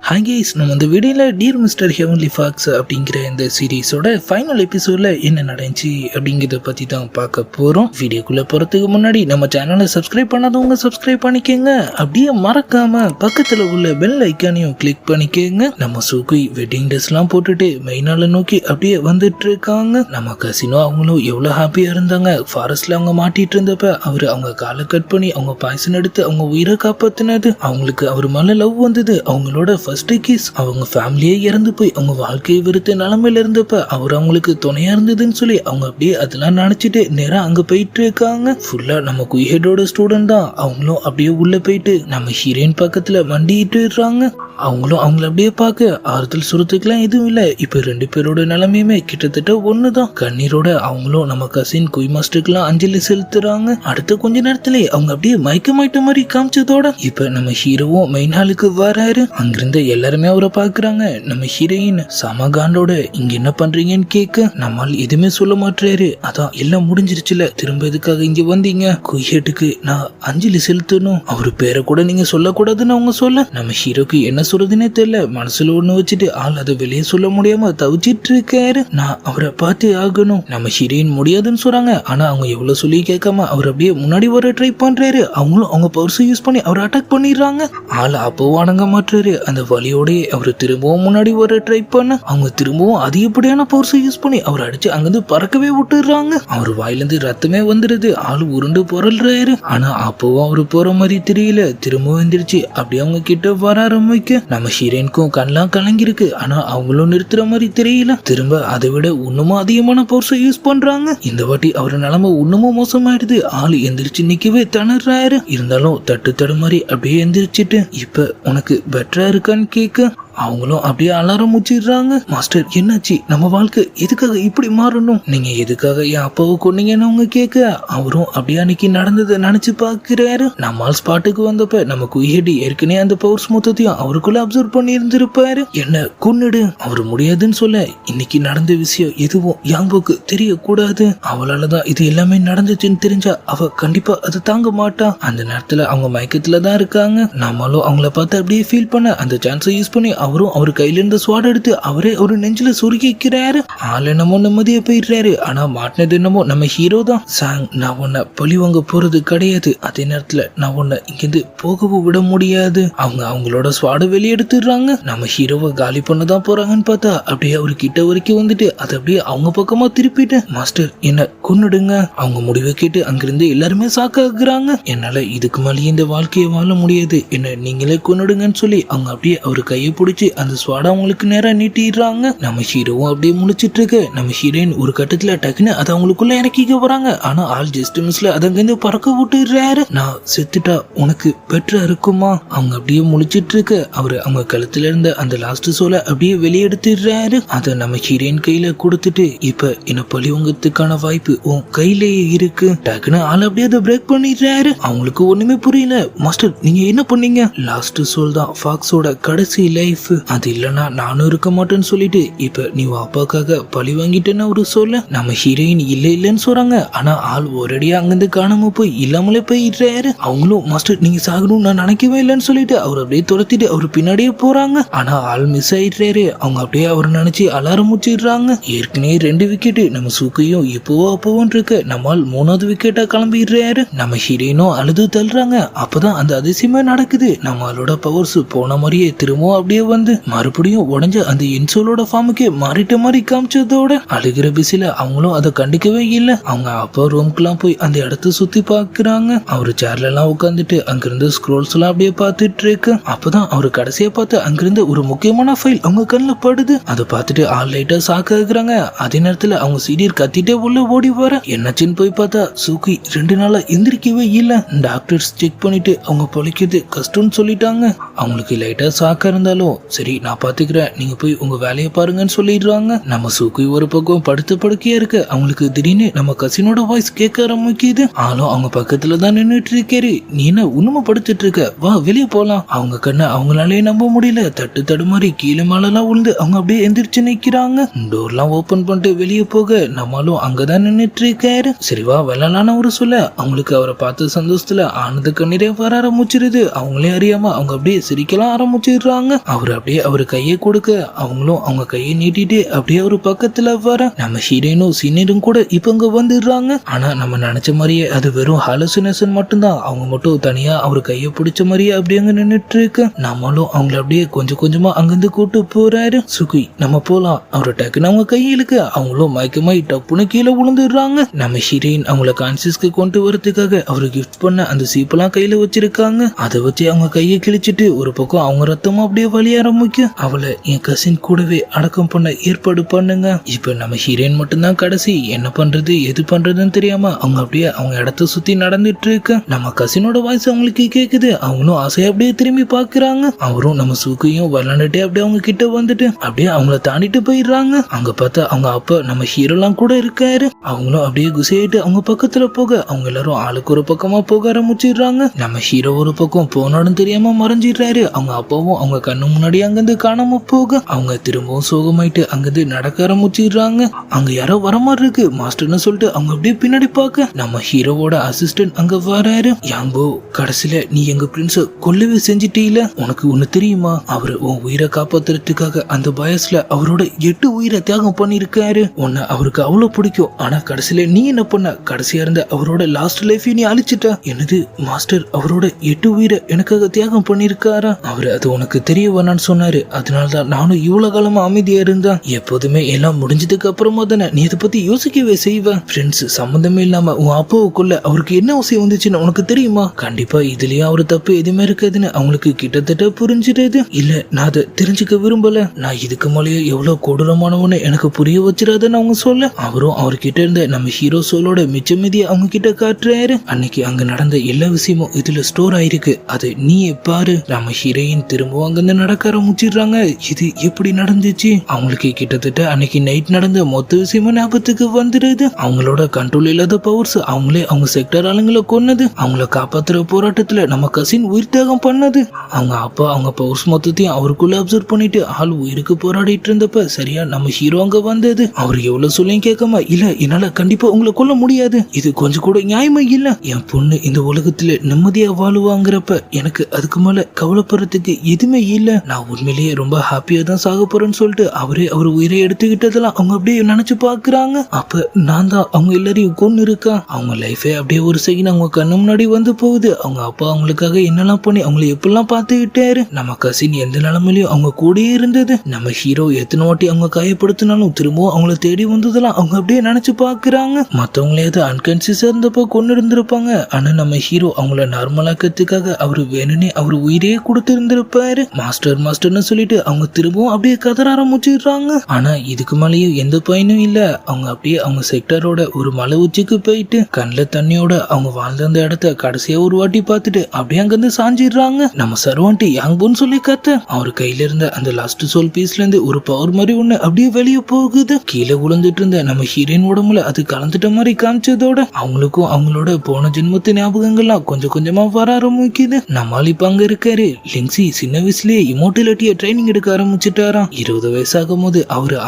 Hi guys, நம்ம இந்த வீடியோவில் டியர் மிஸ்டர் ஹெவன்லி ஃபாக்ஸ் அப்படிங்கிற இந்த சீரீஸோட ஃபைனல் எபிசோடில் என்ன நடந்துச்சு அப்படிங்கிறத பற்றி தான் பார்க்க போகிறோம். வீடியோக்குள்ளே போகிறதுக்கு முன்னாடி நம்ம சேனலை சப்ஸ்கிரைப் பண்ணாதவங்க சப்ஸ்கிரைப் பண்ணிக்கோங்க. அப்படியே மறக்காமல் பக்கத்தில் உள்ள பெல் ஐக்கானையும் கிளிக் பண்ணிக்கோங்க. நம்ம சூக்குய் வெட்டிங் ட்ரெஸ்லாம் போட்டுட்டு மெயினால நோக்கி அப்படியே வந்துட்டு இருக்காங்க. நம்ம கசினோ அவங்களும் எவ்வளோ ஹாப்பியாக இருந்தாங்க. ஃபாரஸ்ட்டில் அவங்க மாட்டிட்டு இருந்தப்ப அவர் அவங்க காலை கட் பண்ணி அவங்க பாய்சன் எடுத்து அவங்க உயிரை காப்பாற்றினது. அவங்களுக்கு அவர் மேலே லவ் வந்தது. அவங்களோட ஃபர்ஸ்ட் கிஸ். அவங்க ஃபேமிலியே இறந்து போய் அவங்க வாழ்க்கையை வெறுத்த நிலைமையில இருந்தப்ப அவர் அவங்களுக்கு துணையா இருந்ததுன்னு சொல்லி அவங்க அப்படியே அதெல்லாம் நினைச்சிட்டு நேரா அங்க போயிட்டு இருக்காங்க. ஃபுல்லா நம்ம குயிஹெடோட ஸ்டூடெண்ட் தான். அவங்களும் அப்படியே உள்ள போயிட்டு நம்ம ஹீரோயின் பக்கத்துல வண்டிட்டு இருக்காங்க. அவங்களும் அவங்கள அப்படியே பார்க்க ஆறுதல் சுரத்துக்குலாம் எதுவும் இல்லை. இப்ப ரெண்டு பேரோட நிலைமையுமே கிட்டத்தட்ட ஒண்ணுதான். கண்ணீரோட அவங்களும் நம்ம கசின் குய் மாஸ்டருக்குலாம் அஞ்சலி செலுத்துறாங்க. அடுத்த கொஞ்ச நேரத்திலே அவங்க அப்படியே மயக்கமாயிட்ட மாதிரி காமிச்சதோட இப்ப நம்ம ஹீரோவும் மெயின் ஹாலுக்கு வராரு. அங்கிருந்த எல்லாருமே அவரை பாக்குறாங்க. நம்ம ஹீரோயின் சமகாண்டோட இங்க என்ன பண்றீங்கன்னு கேட்க நம்மால் எதுவுமே சொல்ல மாட்டாரு. அதான் எல்லாம் முடிஞ்சிருச்சுல, திரும்ப எதுக்காக இங்க வந்தீங்க? குய்ஹெட்டுக்கு நான் அஞ்சலி செலுத்தணும், அவரு பேரை கூட நீங்க சொல்லக்கூடாதுன்னு அவங்க சொல்ல நம்ம ஹீரோக்கு என்ன சொல்றதுன்னே தெரியல. மனசுல ஒண்ணு வச்சுட்டு ஆள் அதை வெளியே சொல்ல முடியாம தவிச்சிட்டு இருக்காரு. நான் அவரை பார்த்து ஆகணும். நம்ம ஹீரோயின் முடியாதுன்னு சொல்றாங்க. ஆனா அவங்க எவ்வளவு சொல்லி கேட்காம அவர் அப்படியே முன்னாடி வர ட்ரை பண்றாரு. அவங்களும் அவங்க பர்ஸ் யூஸ் பண்ணி அவரை அட்டாக் பண்ணிடுறாங்க. ஆள் அப்பவும் அடங்க மாட்டாரு. அந்த வலியோட அவரு திரும்பவும் முன்னாடி வர ட்ரை பண்ண அவங்க திரும்பவும் அதிகப்படியான பர்ஸ் யூஸ் பண்ணி அவர் அடிச்சு அங்கிருந்து பறக்கவே விட்டுறாங்க. அவர் வாயிலிருந்து ரத்தமே வந்துடுது. ஆள் உருண்டு பொருள்றாரு. ஆனா அப்பவும் அவரு போற மாதிரி தெரியல. திரும்பவும் எந்திரிச்சு அப்படியே அவங்க கிட்ட வர ஆரம்பிக்க நம்ம ஹீரோயினுக்கும் கண்ணெல்லாம் கலங்கிருக்கு. ஆனா அவங்களும் நிறுத்துற மாதிரி தெரியல. திரும்ப அதை விட இன்னமும் அதிகமான பவர்ஸை யூஸ் பண்றாங்க. இந்த வாட்டி அவர் நிலைமை இன்னமும் மோசமாயிடுது. ஆளு எந்திரிச்சு நிக்கவே திணறாரு. இருந்தாலும் தட்டு தடுமாறி அப்படியே எந்திரிச்சிட்டு இப்ப உனக்கு பெட்டரா இருக்கான்னு கேட்க அவங்களும் அப்படியே அலாரம் முச்சிடுறாங்க. மாஸ்டர் என்னாச்சு? நம்ம வாழ்க்கை எதுக்காக இப்படி மாறணும்? நீங்க எதுக்காக என் அப்பாவை கொன்னீங்கன்னு அவங்க கேட்க அவரும் அப்படியே அன்னைக்கு நடந்ததை நினைச்சு பாக்குறாரு. நம்மால் ஸ்பாட்டுக்கு வந்தப்ப நம்ம குய்ஹெட் ஏற்கனவே அந்த பவர்ஸ் மொத்தத்தையும் அவருக்குள்ள அப்சர்வ் பண்ணி இருந்திருப்பாரு. என்ன கொன்னுடு, அவரு முடியாதுன்னு சொல்ல இன்னைக்கு நடந்த விஷயம் எதுவும் யாம்போக்கு தெரியக்கூடாது. அவளாலதான் இது எல்லாமே நடந்துச்சுன்னு தெரிஞ்சா அவ கண்டிப்பா அதை தாங்க மாட்டா. அந்த நேரத்துல அவங்க மயக்கத்துலதான் இருக்காங்க. நம்மளும் அவங்கள பார்த்து அப்படியே ஃபீல் பண்ண அந்த சான்ஸை யூஸ் பண்ணி அவரும் அவர் கையில இருந்த ஸ்வாட் எடுத்து அவரே ஒரு நெஞ்சில சுருக்கிக்கிறாரு. ஆள் என்னமோ நிம்மதியா போயிடுறாரு. ஆனா மாட்டினது என்னமோ நம்ம ஹீரோ தான். சாங், நான் உன்னை பழிவாங்க போறது கிடையாது. அதே நேரத்துல நான் உன்னை இங்கிருந்து போகவும் விட முடியாது. அவங்க அவங்களோட ஸ்வாட வெளியெடுத்துடுறாங்க. நம்ம ஹீரோவை காலி பண்ணதான் போறாங்கன்னு பார்த்தா அப்படியே அவரு கிட்ட வரைக்கும் வந்துட்டு அதை அப்படியே அவங்க பக்கமா திருப்பிட்டு மாஸ்டர் என்ன கொன்னுடுங்க. அவங்க முடிவை கேட்டு அங்கிருந்து எல்லாருமே சாக்காக்குறாங்க. என்னால இதுக்கு மேலேயே இந்த வாழ்க்கையை வாழ முடியாது, என்ன நீங்களே கொன்னுடுங்கன்னு சொல்லி அவங்க அப்படியே அவரு கையை பிடிச்சி அந்த ஸ்வாடா அவங்களுக்கு நேரா நீட்டிடுறாங்க. நம்ம ஹீரோவும் அப்படியே முழிச்சிட்டு இருக்கு. நம்ம ஹீரோயின் ஒரு கட்டத்துல டக்குன்னு அதை அவங்களுக்குள்ள இறக்கிக்க வராங்க. ஆனா ஆள் ஜஸ்ட் மிஸ்ல அதை அங்கிருந்து பறக்க விட்டுறாரு. நான் செத்துட்டா உனக்கு பெட்டரா இருக்குமா? அவங்க அப்படியே முழிச்சிட்டு இருக்கு. அவரு அவங்க கழுத்துல இருந்த அந்த லாஸ்ட் சோலை அப்படியே வெளியெடுத்துடுறாரு. அதை நம்ம ஹீரோயின் கையில கொடுத்துட்டு இப்ப என்ன பழிவங்கத்துக்கான வாய்ப்பு உன் கையிலேயே இருக்கு. டக்குன்னு ஆள் அப்படியே அதை பிரேக் பண்ணிடுறாரு. அவங்களுக்கு ஒண்ணுமே புரியல. மாஸ்டர் நீங்க என்ன பண்ணீங்க? லாஸ்ட் சோல் தான் ஃபாக்ஸோட கடைசி லைஃப். அது இல்லனா நானும் இருக்க மாட்டேன்னு சொல்லிட்டு இப்ப நீ அப்பாக்காக பழி வாங்கிட்டேன்னு அவரு சொல்ல நம்ம ஹீரோயின் இல்லன்னு சொல்றாங்க. ஆனா ஆள் ஒரேடியா அங்கிருந்து காணாம போய் இல்லாமலே போயிடுறாரு. அவங்களும் மாஸ்டர் நீங்க சாகணும் நான் நினைக்கவே இல்லைன்னு சொல்லிட்டு அவர் அப்படியே துரத்திட்டு அவர் பின்னாடியே போறாங்க. ஆனா ஆள் மிஸ் ஆயிடுறாரு. அவங்க அப்படியே அவர் நினைச்சு அலாரம் முச்சிடுறாங்க. ஏற்கனவே 2 விக்கெட் நம்ம சூக்கையும் இப்போவோ அப்போவும் இருக்கு. நம்மால் 3வது விக்கெட்டா கிளம்பிடுறாரு. நம்ம ஹீரோயினும் அழுது தள்ளுறாங்க. அப்பதான் அந்த அதிசயமே நடக்குது. நம்மளோட பவர்ஸ் போன மாதிரியே திரும்பவும் அப்படியே வந்து மறுபடியும் உடஞ்ச அந்த இன்சோலோட ஃபார்முக்கே மாறிட்ட மாதிரி காமிச்சதோட அழுகிற பிசில அவங்களும் அதை கண்டிக்கவே இல்லை. அவங்க அப்பா ரூம்க்குலாம் போய் அந்த இடத்த சுத்தி பாக்குறாங்க. அவரு சேர்ல எல்லாம் உட்காந்துட்டு அங்கிருந்து ஸ்க்ரோல்ஸ் எல்லாம் அப்படியே பார்த்துட்டு இருக்கு. அப்பதான் அவரு கடைசியா பார்த்து அங்கிருந்து ஒரு முக்கியமான ஃபைல் அவங்க கண்ணில் படுது. அதை பார்த்துட்டு ஆள் லைட்டா சாக்குறாங்க. அதே நேரத்துல அவங்க சீனியர் கத்திட்டே உள்ள ஓடி வர என்னாச்சுன்னு போய் பார்த்தா சூக்கி 2 நாளா எந்திரிக்கவே இல்லை. டாக்டர்ஸ் செக் பண்ணிட்டு அவங்க பொழைக்கிறது கஷ்டம்னு சொல்லிட்டாங்க. அவங்களுக்கு லைட்டா சாக்கா இருந்தாலும் சரி நான் பாத்துக்கிறேன், நீங்க போய் உங்க வேலையை பாருங்கன்னு சொல்லிடுறாங்க. நம்ம சூக்கி ஒரு பக்கம் படுத்து படுக்கையா இருக்கு. அவங்களுக்கு திடீர்னு நம்ம கசினோட வாய்ஸ் கேட்க ஆரம்பிக்குது. ஆளும் அவங்க பக்கத்துல தான் நின்றுட்டு இருக்காரு. நீ என்ன உண்மை படுத்துட்டு இருக்க, வா வெளியே போலாம். அவங்க கண்ணை அவங்களாலே நம்ப முடியல. தட்டு தடுமாறி கீழே மேலாம் உழுந்து அவங்க அப்படியே எந்திரிச்சு நிக்கிறாங்க. டோர்லாம் ஓபன் பண்ணிட்டு வெளியே போக நம்மளும் அங்கதான் நின்றுட்டு இருக்காரு. சரிவா வெள்ளலான ஒரு சொல்ல அவங்களுக்கு அவரை பார்த்த சந்தோஷத்துல ஆனந்த கண்ணீரே வர ஆரம்பிச்சிருது. அவங்களே அறியாம அவங்க அப்படியே சிரிக்கலாம் ஆரம்பிச்சிடுறாங்க. அவர் அவர் அப்படியே அவர் கையை கொடுக்க அவங்களும் அவங்க கையை நீட்டிட்டு அப்படியே ஒரு பக்கத்துல வர நம்ம ஹீரோயினும் சீனியரும் கூட இப்ப இங்க வந்துடுறாங்க. ஆனா நம்ம நினைச்ச மாதிரியே அது வெறும் ஹாலுசினேஷன் மட்டும்தான். அவங்க மட்டும் தனியா அவர் கையை பிடிச்ச மாதிரியே அப்படியே அங்க நின்னுட்டு இருக்கு. நம்மளும் அவங்கள அப்படியே கொஞ்சம் கொஞ்சமா அங்கிருந்து கூட்டு போறாரு. சுகி நம்ம போலாம். அவரு டக்குன்னு அவங்க கையிலுக்கு அவங்களும் மயக்கமாய் டப்புன்னு கீழே விழுந்துடுறாங்க. நம்ம ஹீரோயின் அவங்கள கான்சியஸ்க்கு கொண்டு வரதுக்காக அவரு கிஃப்ட் பண்ண அந்த சீப்பெல்லாம் கையில வச்சிருக்காங்க. அதை வச்சு அவங்க கையை கிழிச்சிட்டு ஒரு பக்கம் அவங்க ரத்தமும் அப்படியே வலிய ஆரம்பிக்கும். அவளை என் கசின் கூடவே அடக்கம் பண்ண ஏற்பாடு பண்ணுங்க. இப்ப நம்ம ஹீரோயின் மட்டும்தான் கடைசி. என்ன பண்றது எது பண்றதுன்னு தெரியாம அவங்க அப்படியே அவங்க இடத்த சுத்தி நடந்துட்டு இருக்கு. நம்ம கசினோட வாய்ஸ் அவங்களுக்கு கேக்குது. அவங்களும் ஆசையா அப்படியே திரும்பி பாக்குறாங்க. அவரும் நம்ம சுகையும் விளாண்டுட்டே அப்படியே அவங்க கிட்ட வந்துட்டு அப்படியே அவங்கள தாண்டிட்டு போயிடுறாங்க. அங்க பார்த்தா அவங்க அப்பா நம்ம ஹீரோலாம் கூட இருக்காரு. அவங்களும் அப்படியே குசையிட்டு அவங்க பக்கத்துல போக அவங்க எல்லாரும் ஆளுக்கு ஒரு பக்கமா போக ஆரம்பிச்சிடுறாங்க. நம்ம ஹீரோ ஒரு பக்கம் போனாலும் தெரியாம மறைஞ்சிடுறாரு. அவங்க அப்பாவும் அவங்க கண்ணு முன்னாடி அங்கிருந்து காணாம போக அவங்க திரும்பவும் சோகமாயிட்டு அங்கிருந்து நடக்க ஆரம்பிச்சிடுறாங்க. அங்க யாரோ வர மாதிரி இருக்கு மாஸ்டர்னு சொல்லிட்டு அவங்க அப்படியே பின்னாடி பார்க்க நம்ம ஹீரோவோட அசிஸ்டன்ட் அங்க வராரு. யாங்கோ கடைசியில நீ எங்க பிரின்ஸ கொல்லவே செஞ்சிட்டீல. உனக்கு ஒண்ணு தெரியுமா? அவரு உன் உயிரை காப்பாத்துறதுக்காக அந்த பயஸ்ல அவரோட 8 உயிரை தியாகம் பண்ணிருக்காரு. உன்னை அவருக்கு அவ்வளவு பிடிக்கும். ஆனா கடைசியில நீ என்ன பண்ண? கடைசியா இருந்த அவரோட லாஸ்ட் லைஃப் நீ அழிச்சிட்ட. என்னது மாஸ்டர் அவரோட 8 உயிரை எனக்காக தியாகம் பண்ணிருக்காரா? அவரு அது உனக்கு தெரிய வேணான்னு சொன்னாரு. அதனாலதான் நானும் இவ்வளவு காலமா அமைதியா இருந்தேன். எப்போதுமே எல்லாம் முடிஞ்சதுக்கு அப்புறமா தானே நீ இதை பத்தி யோசிக்கவே செய்வேன். ஃப்ரெண்ட்ஸ் சம்பந்தமே இல்லாம உன் அப்பாவுக்குள்ள அவருக்கு என்ன அவசியம் வந்துச்சுன்னு உனக்கு தெரியுமா? கண்டிப்பா இதுலயும் அவரு தப்பு எதுவுமே இருக்காதுன்னு அவங்களுக்கு கிட்டத்தட்ட புரிஞ்சிடுது. இல்ல நான் அதை தெரிஞ்சுக்க விரும்பல. நான் இதுக்கு மேலேயே எவ்வளவு கொடூரமானவன்னு எனக்கு புரிய வச்சிடாதுன்னு அவங்க சொல்ல அவரும் அவர்கிட்ட இருந்த நம்ம ஹீரோ சோலோட மிச்ச மீதியை அவங்க கிட்ட காட்டுறாரு. அன்னைக்கு அங்க நடந்த எல்லா விஷயமும் இதுல ஸ்டோர் ஆயிருக்கு. அது நீ பாரு. நம்ம ஹீரோயின் திரும்பவும் அங்கிருந்து நடக்க ஆரம்பிச்சிடுறாங்க. இது எப்படி நடந்துச்சு? அவங்களுக்கு கிட்டத்தட்ட அன்னைக்கு நைட் நடந்த மொத்த விஷயமும் ஞாபகத்துக்கு வந்துடுது. அவங்களோட கண்ட்ரோல் இல்லாத பவர்ஸ் அவங்களே அவங்க செக்டர் ஆளுங்களை கொன்னது. அவங்கள காப்பாத்துற போராட்டத்துல நம்ம கசின் உயிர் தியாகம் பண்ணது. அவங்க அப்பா அவங்க பவர்ஸ் மொத்தத்தையும் அவருக்குள்ள அப்சர்வ் பண்ணிட்டு ஆள் உயிருக்கு போராடிட்டு இருந்தப்ப சரியா நம்ம ஹீரோ அங்க வந்தது. அவர் எவ்வளவு சொல்லியும் கேட்காம இல்ல என்னால கண்டிப்பா உங்களை கொல்ல முடியாது. இது கொஞ்சம் கூட நியாயமா இல்ல. என் பொண்ணு இந்த உலகத்துல நிம்மதியா வாழுவாங்கிறப்ப எனக்கு அதுக்கு மேல கவலைப்படுறதுக்கு எதுவுமே இல்ல. நான் உண்மையிலேயே ரொம்ப ஹாப்பியா தான் சாக போறேன்னு சொல்லிட்டு அவரே அவர் உயிரை எடுத்துக்கிட்டதெல்லாம் அவங்க அப்படியே நினைச்சு பாக்குறாங்க. அப்ப நான் தான் அவங்க எல்லாரையும் கொண்டு இருக்கா. அவங்க லைஃபே அப்படியே ஒரு செகண்ட் அவங்க கண்ணு முன்னாடி வந்து போகுது. அவங்க அப்பா அவங்களுக்காக என்னெல்லாம் பண்ணி அவங்களை எப்பெல்லாம் பார்த்துக்கிட்டாரு. நம்ம கசின் எந்த நிலைமையிலயும் அவங்க கூடயே இருந்தது. நம்ம ஹீரோ எத்தனை வாட்டி அவங்க காயப்படுத்தினாலும் திரும்பவும் அவங்கள தேடி வந்ததெல்லாம் அவங்க அப்படியே நினைச்சு பாக்குறாங்க. மத்தவங்களே அன்கான்சியஸா இருந்தப்போ கொண்டு இருந்திருப்பாங்க. ஆனா நம்ம ஹீரோ அவங்கள நார்மலாக்கிறதுக்காக அவரு வேணும்னே அவர் உயிரையே கொடுத்து இருந்திருப்பாரு. மாஸ்டர் மாஸ்டர்னு சொல்லிட்டு அவங்க திரும்பவும் அப்படியே கதற ஆரம்பிச்சிடுறாங்க. ஆனா இதுக்கு மேலேயும் எந்த பயனும் இல்ல. அவங்க அப்படியே அவங்க செக்டரோட ஒரு மலை உச்சிக்கு போயிட்டு கண்ணுல தண்ணியோட அவங்க வாழ்ந்த அந்த இடத்த கடைசியா ஒரு வாட்டி பார்த்துட்டு அப்படியே அங்கிருந்து சாஞ்சிடுறாங்க. நம்ம சர்வாண்டி யாங்போன்னு சொல்லி கத்த அவர் கையில இருந்த அந்த லாஸ்ட் சோல் பீஸ்ல இருந்து ஒரு பவர் மாதிரி ஒண்ணு அப்படியே வெளியே போகுது. கீழே விழுந்துட்டு இருந்த நம்ம ஹீரோயின் உடம்புல அது கலந்துட்ட மாதிரி காமிச்சதோட அவங்களுக்கும் அவங்களோட போன ஜென்மத்து ஞாபகங்கள்லாம் கொஞ்சம் கொஞ்சமா வர ஆரம்பிக்குது. நம்மால் இப்ப அங்க இருக்காரு. லிங்ஸி சின்ன வயசுலயே இமோட்டிலிட்டிய ட்ரைனிங் எடுக்க ஆரம்பிச்சுட்டாராம். 20 வயசாகும் போது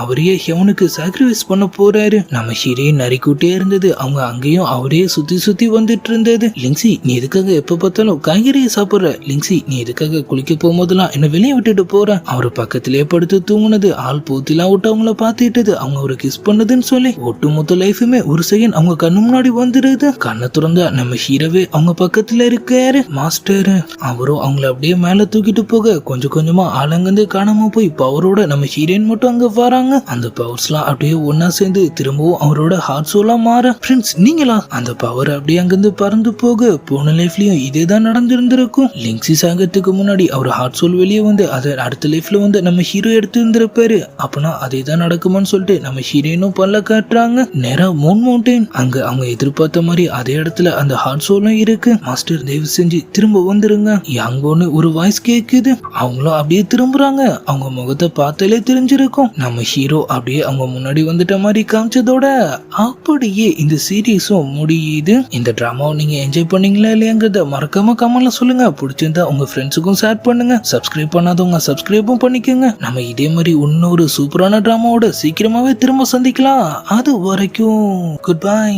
அவரையே ஹெவனுக்கு சாக்ரிஃபைஸ் பண்ண போறாரு. நம்ம ஹீரோயின் நரிக்கூட்டே இருந்தது. அவங்க அங்கேயும் அவரே சுத்தி சுத்தி வந்துட்டு இருந்தது. லிங்ஸி நீ எதுக்காக எப்ப பார்த்தாலும் காய்கறியை சாப்பிடுற? லிங்ஸி நீ எதுக்காக குளிக்க போகும்போதெல்லாம் என்ன வெளியே விட்டுட்டு போற? அவரு பக்கத்திலே படுத்து தூங்குனது, ஆள் பூத்திலாம் விட்டு அவங்கள பாத்துட்டது, அவங்க ஒரு கிஸ் பண்ணதுன்னு சொல்லி ஒட்டுமொத்த லைஃபுமே ஒரு செகண்ட் அவங்க கண்ணு முன்னாடி வந்துடுது. கண்ணை திறந்தா நம்ம ஹீரோவே அவங்க பக்கத்துல இருக்காரு. மாஸ்டர் அவரும் அவங்கள அப்படியே மேல தூக்கிட்டு போக கொஞ்சம் கொஞ்சமா ஆளங்கந்து காணாம போய் பவரோட நம்ம ஹீரோயின் மட்டும் அங்க வராங்க. அந்த பவர்ஸ் எல்லாம் அப்படியே ஒன்னா சேர்ந்து திரும்பவும் அவரோட ஹார்ட் சோலா மாற ஃப்ரெண்ட்ஸ் நீங்களா அந்த பவர் அப்படியே அங்கிருந்து பறந்து போக போன லைஃப்லயும் இதேதான் நடந்திருந்திருக்கும். லிங்ஸி சாகத்துக்கு முன்னாடி அவர் ஹார்ட் சோல் வெளியே வந்து அதை அடுத்த லைஃப்ல வந்து நம்ம ஹீரோ எடுத்து இருந்திருப்பாரு. அப்பனா அதே தான் நடக்குமான்னு சொல்லிட்டு நம்ம ஹீரோயினும் பல்ல காட்டுறாங்க. நேரா மூன் மவுண்டைன் அங்க அவங்க எதிர்பார்த்த மாதிரி அதே இடத்துல அந்த ஹார்ட் சோலும் இருக்கு. மாஸ்டர் தயவு செஞ்சு திரும்ப வந்துருங்க யாங்கோன்னு ஒரு வாய்ஸ் கேக்குது. அவங்களும் அப்படியே திரும்புறாங்க. அவங்க முகத்தை பார்த்தாலே தெரிஞ்சிருக்கும். நம்ம ஹீரோ அப்படியே அவங்க முன்னாடி வந்துட்ட மாதிரி காமிச்சதோட அப்படியே இந்த சீரீஸும் முடியுது. இந்த டிராமாவை நீங்க என்ஜாய் பண்ணீங்களா இல்லையாங்கிறத மறக்காம கமெண்ட்ல சொல்லுங்க. பிடிச்சிருந்தா உங்க ஃப்ரெண்ட்ஸுக்கும் ஷேர் பண்ணுங்க. சப்ஸ்கிரைப் பண்ணாதவங்க சப்ஸ்கிரைபும் பண்ணிக்கோங்க. நம்ம இதே மாதிரி இன்னொரு சூப்பரான டிராமாவோட சீக்கிரமாவே திரும்ப சந்திக்கலாம். அது வரைக்கும் குட் பை.